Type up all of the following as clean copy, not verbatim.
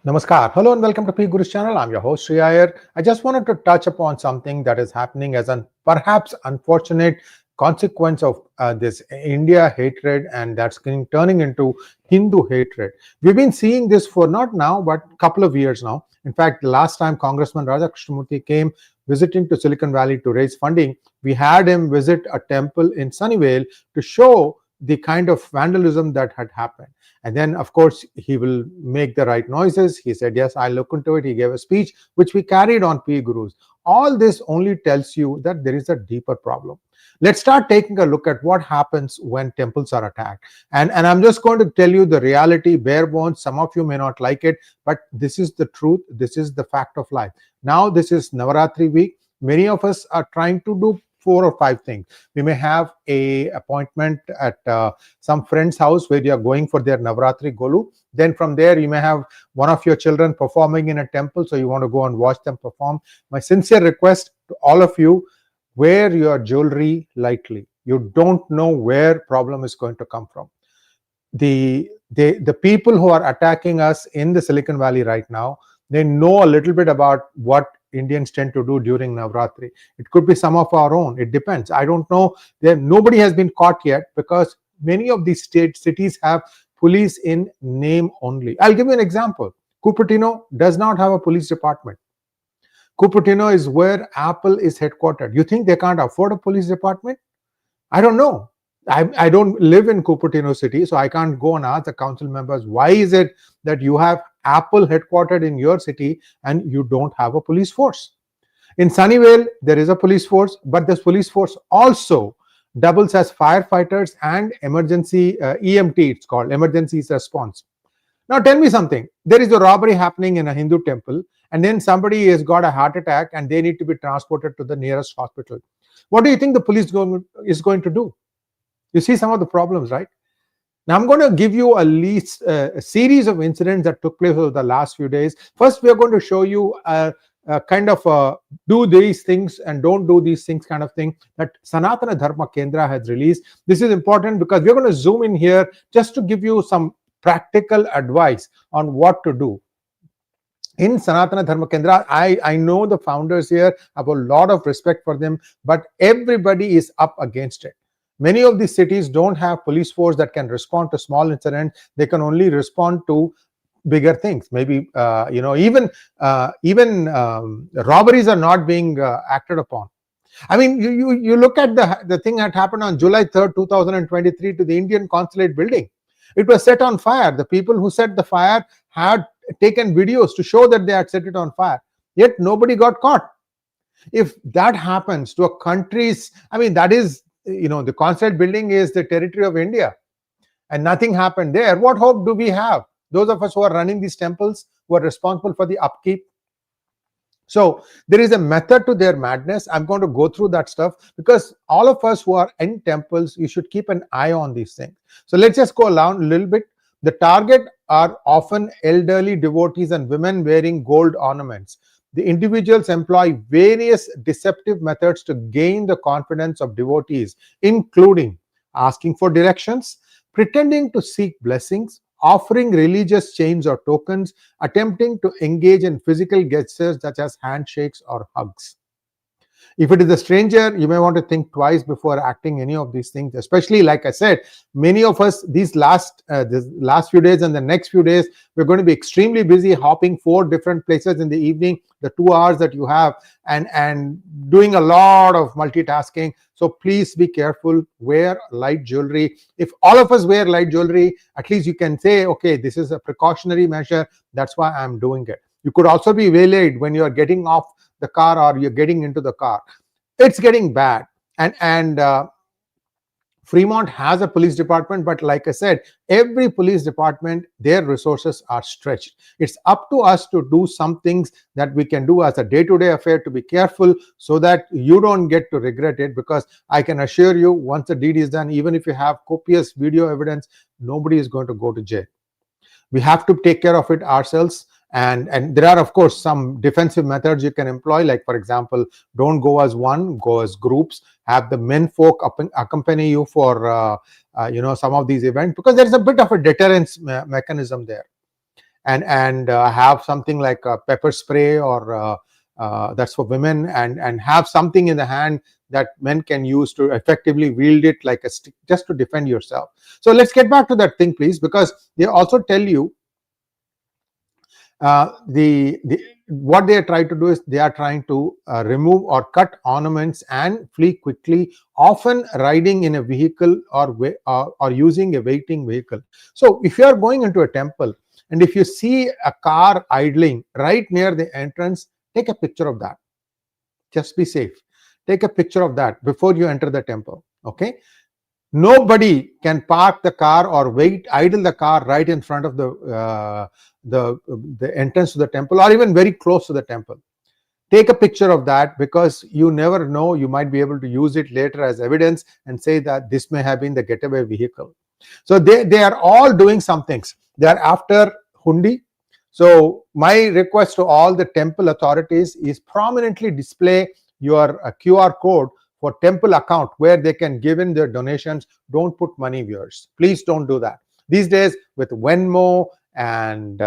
Namaskar. Hello and welcome to P Guru's channel. I'm your host Sri Iyer. I just wanted to touch upon something that is happening as an perhaps unfortunate consequence of this India hatred, and that's turning into Hindu hatred. We've been seeing this for not now but a couple of years now. In fact, the last time Congressman Raja Krishnamurthy came visiting to Silicon Valley to raise funding, we had him visit a temple in Sunnyvale to show the kind of vandalism that had happened. And then, of course, he will make the right noises. He said, yes, I'll look into it. He gave a speech, which we carried on P Gurus. All this only tells you that there is a deeper problem. Let's start taking a look at what happens when temples are attacked. And I'm just going to tell you the reality, bare bones. Some of you may not like it, but this is the truth. This is the fact of life. Now, this is Navaratri week. Many of us are trying to do 4 or 5 things. We may have a appointment at some friend's house where you are going for their Navratri Golu. Then from there, you may have one of your children performing in a temple, so you want to go and watch them perform. My sincere request to all of you, wear your jewelry lightly. You don't know where problem is going to come from. The people who are attacking us in the Silicon Valley right now, they know a little bit about what Indians tend to do during Navratri. It could be some of our own. It depends. I don't know. Nobody has been caught yet because many of these cities have police in name only. I'll give you an example. Cupertino does not have a police department. Cupertino is where Apple is headquartered. You think they can't afford a police department? I don't know. I don't live in Cupertino city, so I can't go and ask the council members, why is it that you have Apple headquartered in your city and you don't have a police force? In Sunnyvale, there is a police force, but this police force also doubles as firefighters and emergency EMT, it's called, emergency response. Now tell me something. There is a robbery happening in a Hindu temple, and then somebody has got a heart attack and they need to be transported to the nearest hospital. What do you think the police is going to do? You see some of the problems, right? Now, I'm going to give you a series of incidents that took place over the last few days. First, we are going to show you a kind of do these things and don't do these things kind of thing that Sanatana Dharma Kendra has released. This is important because we're going to zoom in here just to give you some practical advice on what to do. In Sanatana Dharma Kendra, I know the founders here. I have a lot of respect for them, but everybody is up against it. Many of these cities don't have police force that can respond to small incidents. They can only respond to bigger things. Maybe even robberies are not being acted upon. I mean, you look at the thing that happened on July 3rd, 2023 to the Indian consulate building. It was set on fire. The people who set the fire had taken videos to show that they had set it on fire. Yet nobody got caught. If that happens to a country's, I mean, that is, the consulate building is the territory of India and nothing happened there. What hope do we have? Those of us who are running these temples, who are responsible for the upkeep. So there is a method to their madness. I'm going to go through that stuff because all of us who are in temples, you should keep an eye on these things. So let's just go around a little bit. The target are often elderly devotees and women wearing gold ornaments. The individuals employ various deceptive methods to gain the confidence of devotees, including asking for directions, pretending to seek blessings, offering religious chains or tokens, attempting to engage in physical gestures such as handshakes or hugs. If it is a stranger, you may want to think twice before acting any of these things, especially, like I said, many of us these last few days and the next few days, we're going to be extremely busy hopping 4 different places in the evening, the 2 hours that you have, and doing a lot of multitasking. So please be careful, wear light jewelry. If all of us wear light jewelry, at least you can say, okay, this is a precautionary measure. That's why I'm doing it. You could also be waylaid when you are getting off the car or you're getting into the car. It's getting bad. And Fremont has a police department, but like I said, every police department, their resources are stretched. It's up to us to do some things that we can do as a day-to-day affair to be careful so that you don't get to regret it, because I can assure you, once the deed is done, even if you have copious video evidence, nobody is going to go to jail. We have to take care of it ourselves. And there are, of course, some defensive methods you can employ. Like, for example, don't go as one, go as groups. Have the men folk accompany you for some of these events, because there's a bit of a deterrence mechanism there. and have something like a pepper spray, or that's for women, and have something in the hand that men can use to effectively wield it like a stick, just to defend yourself. So let's get back to that thing, please, because they also tell you the what they are trying to do is they are trying to remove or cut ornaments and flee quickly, often riding in a vehicle or using a waiting vehicle. So if you are going into a temple and if you see a car idling right near the entrance, take a picture of that. Just be safe. Take a picture of that before you enter the temple. Okay. Nobody can park the car or idle the car right in front of the entrance to the temple, or even very close to the temple. Take a picture of that, because you never know, you might be able to use it later as evidence and say that this may have been the getaway vehicle. So they are all doing some things. They are after hundi. So my request to all the temple authorities is prominently display your QR code for temple account where they can give in their donations. Don't put money, viewers. Please don't do that. These days with Venmo and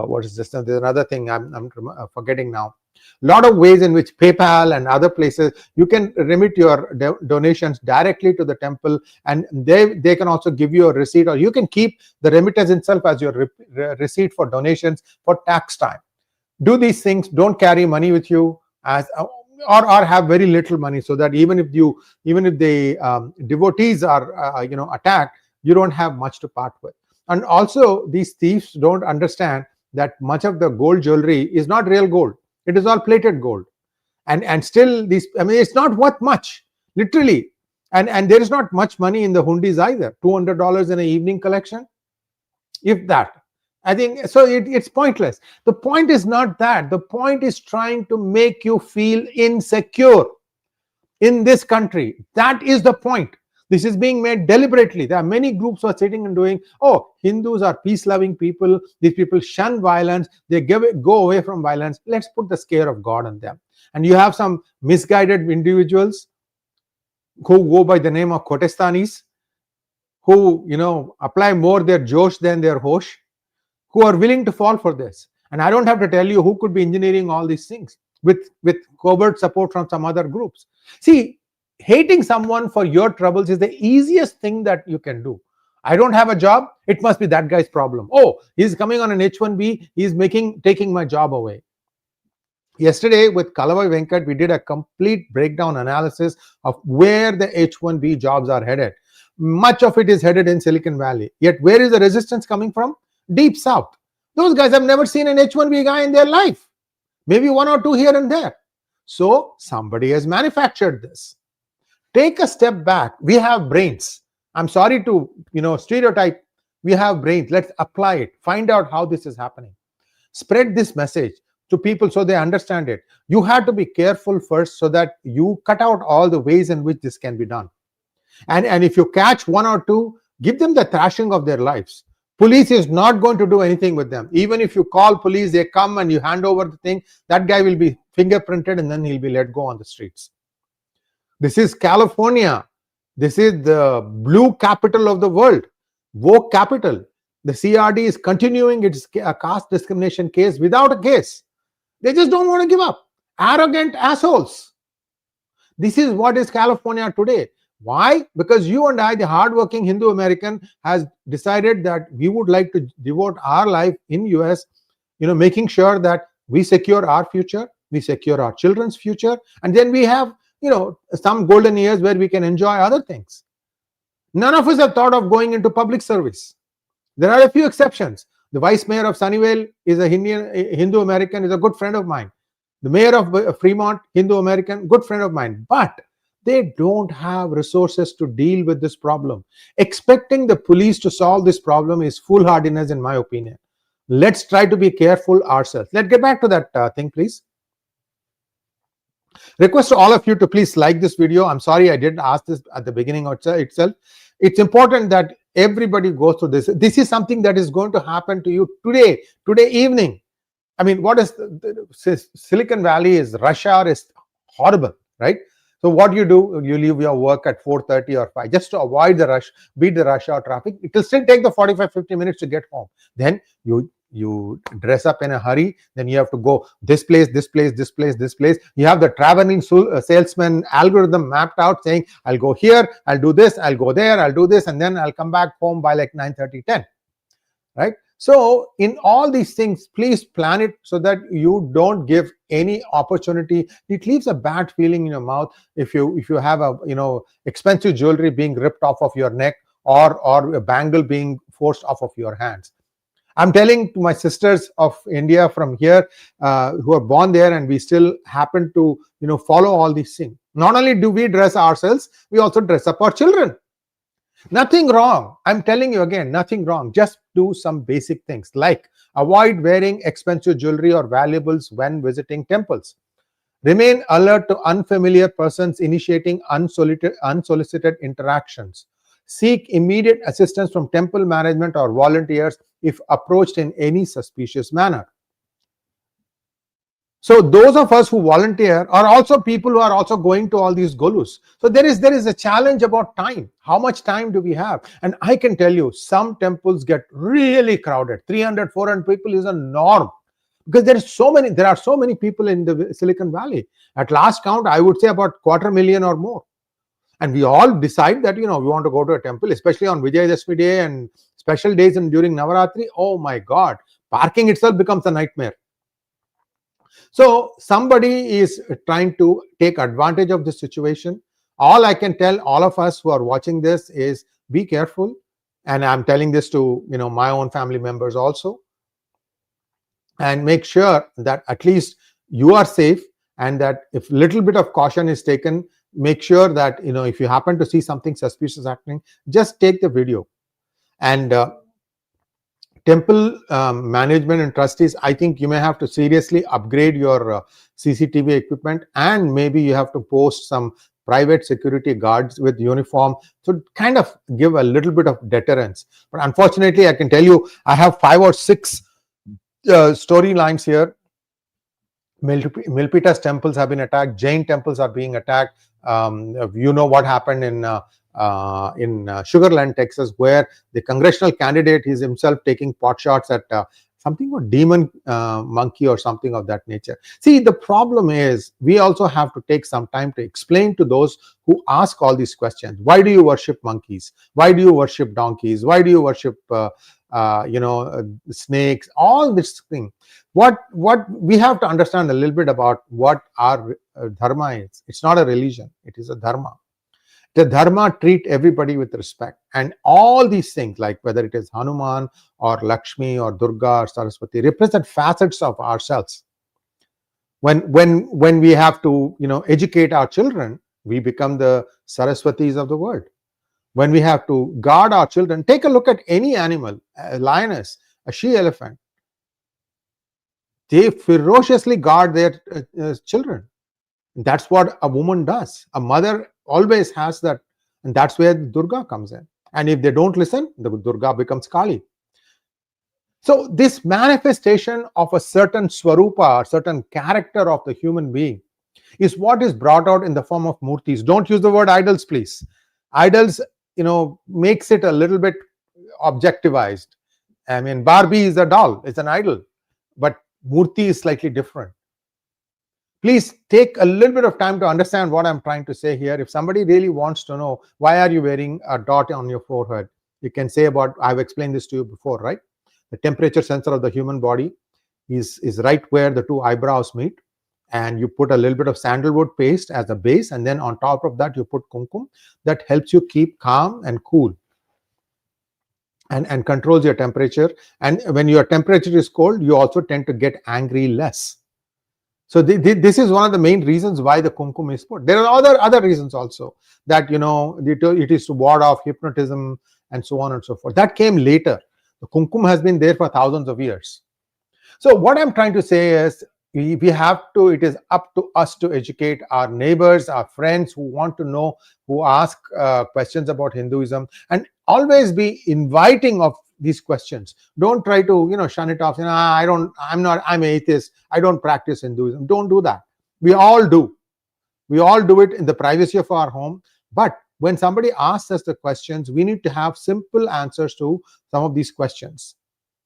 what is this? There's another thing I'm forgetting now. A lot of ways in which PayPal and other places you can remit your donations directly to the temple, and they can also give you a receipt, or you can keep the remittance itself as your receipt for donations for tax time. Do these things. Don't carry money with you, as or have very little money, so that even if the devotees are attacked, you don't have much to part with. And also, these thieves don't understand that much of the gold jewelry is not real gold. It is all plated gold, and still these, I mean, it's not worth much, literally. And there is not much money in the hundis either. $200 in an evening collection, if that. I think so. It's pointless. The point is not that. The point is trying to make you feel insecure in this country. That is the point. This is being made deliberately. There are many groups who are sitting and doing, oh, Hindus are peace-loving people. These people shun violence. They go away from violence. Let's put the scare of God on them. And you have some misguided individuals who go by the name of Kotestanis, who apply more their Josh than their Hosh, who are willing to fall for this. And I don't have to tell you who could be engineering all these things with covert support from some other groups. See, hating someone for your troubles is the easiest thing that you can do. I don't have a job. It must be that guy's problem. Oh, he's coming on an H1B. He's taking my job away. Yesterday with Kalavai Venkat, we did a complete breakdown analysis of where the H1B jobs are headed. Much of it is headed in Silicon Valley. Yet where is the resistance coming from? Deep South. Those guys have never seen an H1B guy in their life. Maybe one or two here and there. So somebody has manufactured this. Take a step back. We have brains. I'm sorry to stereotype. We have brains. Let's apply it. Find out how this is happening. Spread this message to people so they understand it. You have to be careful first so that you cut out all the ways in which this can be done. And if you catch one or two, give them the thrashing of their lives. Police is not going to do anything with them. Even if you call police, they come and you hand over the thing, that guy will be fingerprinted and then he'll be let go on the streets. This is California. This is the blue capital of the world, woke capital. The CRD is continuing its caste discrimination case without a case. They just don't want to give up. Arrogant assholes. This is what is California today. Why? Because you and I, the hardworking Hindu American, has decided that we would like to devote our life in US, making sure that we secure our future, we secure our children's future, and then we have, some golden years where we can enjoy other things. None of us have thought of going into public service. There are a few exceptions. The vice mayor of Sunnyvale is a Hindu American, is a good friend of mine. The mayor of Fremont, Hindu American, good friend of mine. But they don't have resources to deal with this problem. Expecting the police to solve this problem is foolhardiness, in my opinion. Let's try to be careful ourselves. Let's get back to that thing, please. Request to all of you to please like this video. I'm sorry I didn't ask this at the beginning itself. It's important that everybody goes through this. This is something that is going to happen to you today evening. I mean, what is Silicon Valley is rush hour is horrible, right? So what you do, you leave your work at 4:30 or 5 just to avoid the rush, beat the rush hour traffic. It will still take the 45-50 minutes to get home. Then you you dress up in a hurry, then you have to go this place, this place, this place, this place. You have the traveling salesman algorithm mapped out saying, I'll go here, I'll do this, I'll go there, I'll do this, and then I'll come back home by like 9:30, 10. Right? So in all these things, please plan it so that you don't give any opportunity. It leaves a bad feeling in your mouth if you have a expensive jewelry being ripped off of your neck, or a bangle being forced off of your hands. I'm telling to my sisters of India from here, who are born there, and we still happen to follow all these things. Not only do we dress ourselves, we also dress up our children. Nothing wrong. I'm telling you again, nothing wrong. Just do some basic things like avoid wearing expensive jewelry or valuables when visiting temples. Remain alert to unfamiliar persons initiating unsolicited interactions. Seek immediate assistance from temple management or volunteers if approached in any suspicious manner. So those of us who volunteer are also people who are also going to all these golus. So there is a challenge about time. How much time do we have? And I can tell you, some temples get really crowded. 300, 400 people is a norm, because there are so many people in the Silicon Valley. At last count, I would say about 250,000 or more. And we all decide that we want to go to a temple, especially on Vijayadashmi day and special days and during Navaratri. Oh my God, parking itself becomes a nightmare. So somebody is trying to take advantage of this situation. All I can tell all of us who are watching this is be careful. And I'm telling this to my own family members also. And make sure that at least you are safe, and that if little bit of caution is taken, make sure that if you happen to see something suspicious happening, just take the video. And temple management and trustees, I think you may have to seriously upgrade your CCTV equipment, and maybe you have to post some private security guards with uniform, so kind of give a little bit of deterrence. But unfortunately, I can tell you, I have 5 or 6 storylines here. Milpitas temples have been attacked. Jain temples are being attacked. What happened in Sugar Land, Texas, where the congressional candidate is himself taking pot shots at something called demon monkey or something of that nature. See, the problem is we also have to take some time to explain to those who ask all these questions. Why do you worship monkeys? Why do you worship donkeys? Why do you worship snakes? All this thing. What we have to understand a little bit about what our dharma is. It's not a religion. It is a dharma. The dharma treat everybody with respect, and all these things, like whether it is Hanuman or Lakshmi or Durga or Saraswati, represent facets of ourselves. When we have to educate our children, we become the Saraswatis of the world. When we have to guard our children, take a look at any animal, a lioness, a she elephant. They ferociously guard their children. That's what a woman does. A mother always has that, and that's where Durga comes in. And if they don't listen, the Durga becomes Kali. So this manifestation of a certain swarupa, or certain character of the human being, is what is brought out in the form of murtis. Don't use the word idols, please. Idols, makes it a little bit objectivized. I mean, Barbie is a doll, it's an idol, but murti is slightly different. Please take a little bit of time to understand what I'm trying to say here. If somebody really wants to know why are you wearing a dot on your forehead, you can say about, I've explained this to you before, right? The temperature sensor of the human body is right where the 2 eyebrows meet, and you put a little bit of sandalwood paste as a base, and then on top of that you put kumkum. That helps you keep calm and cool, and controls your temperature. And when your temperature is cold, you also tend to get angry less. So this is one of the main reasons why the kumkum is put. There are other reasons also, that it is to ward off hypnotism and so on and so forth. That came later. The kumkum has been there for thousands of years. So what I'm trying to say is, it is up to us to educate our neighbors, our friends who want to know, who ask questions about Hinduism, and always be inviting of these questions. Don't try to shun it off, I'm atheist, I don't practice Hinduism. Don't do that. We all do it in the privacy of our home. But when somebody asks us the questions, we need to have simple answers to some of these questions.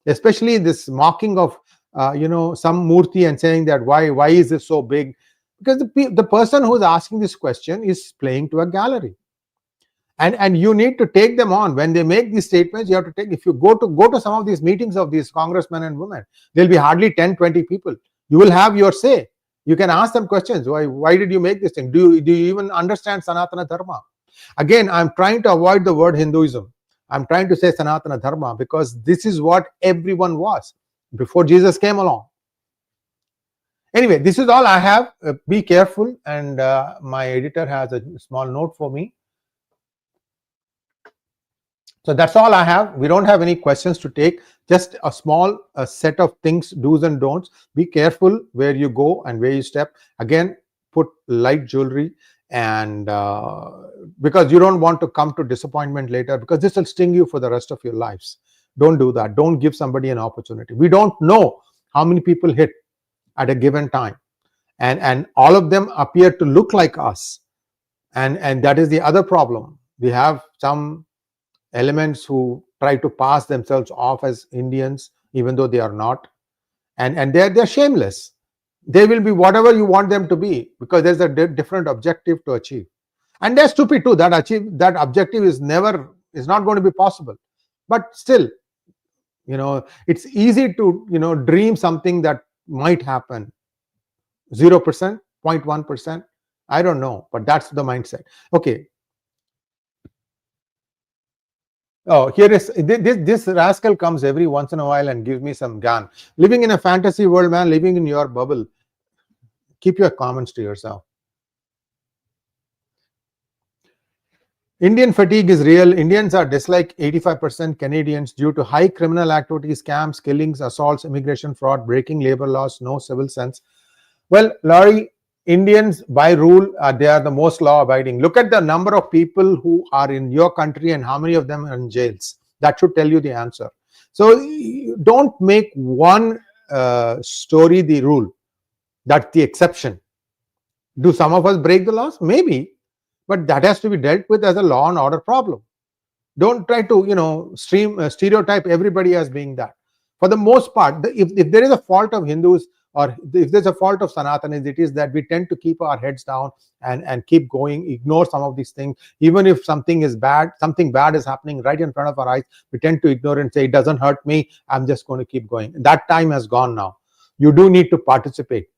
especially this mocking of some murti and saying that why is this so big, because the person who is asking this question is playing to a gallery, and you need to take them on when they make these statements. You have to take, if you go to some of these meetings of these congressmen and women, there'll be hardly 10-20 people. You will have your say. You can ask them questions. Why did you make this thing? Do you even understand Sanatana Dharma? Again, I'm trying to avoid the word Hinduism. I'm trying to say Sanatana Dharma, because this is what everyone was before Jesus came along. Anyway, this is all I have. Be careful, and my editor has a small note for me. So that's all I have. We don't have any questions to take, just a small set of things, do's and don'ts. Be careful where you go and where you step. Again, put light jewelry, and because you don't want to come to disappointment later, because this will sting you for the rest of your lives. Don't do that. Don't give somebody an opportunity. We don't know how many people hit at a given time, and all of them appear to look like us, and that is the other problem. We have some elements who try to pass themselves off as Indians even though they are not, and they're shameless. They will be whatever you want them to be, because there's a different objective to achieve, and they're stupid too. That objective is not going to be possible. But still, it's easy to dream something that might happen. 0%, 0.1%, I don't know, but that's the mindset. Okay. Oh, here is this rascal comes every once in a while and gives me some gun. Living in a fantasy world, man, living in your bubble. Keep your comments to yourself. Indian fatigue is real. Indians are disliked 85% Canadians due to high criminal activity, scams, killings, assaults, immigration fraud, breaking labor laws, no civil sense. Well, Laurie, Indians by rule, they are the most law-abiding. Look at the number of people who are in your country and how many of them are in jails. That should tell you the answer. So don't make one story the rule. That's the exception. Do some of us break the laws? Maybe, but that has to be dealt with as a law and order problem. Don't try to stereotype everybody as being that. For the most part, if there is a fault of Hindus, or if there's a fault of Sanatanis, it is that we tend to keep our heads down and keep going, ignore some of these things. Even if something bad is happening right in front of our eyes, we tend to ignore it and say, it doesn't hurt me, I'm just going to keep going. That time has gone now. You do need to participate.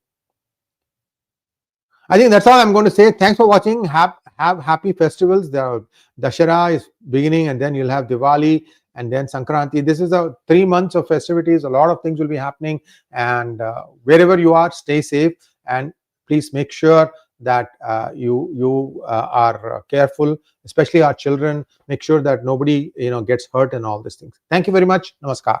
I think that's all I'm going to say. Thanks for watching. Have happy festivals. The Dashera is beginning, and then you'll have Diwali, and then Sankranti. This is 3 months of festivities. A lot of things will be happening, and wherever you are, stay safe, and please make sure that you are careful, especially our children. Make sure that nobody gets hurt and all these things. Thank you very much. Namaskar.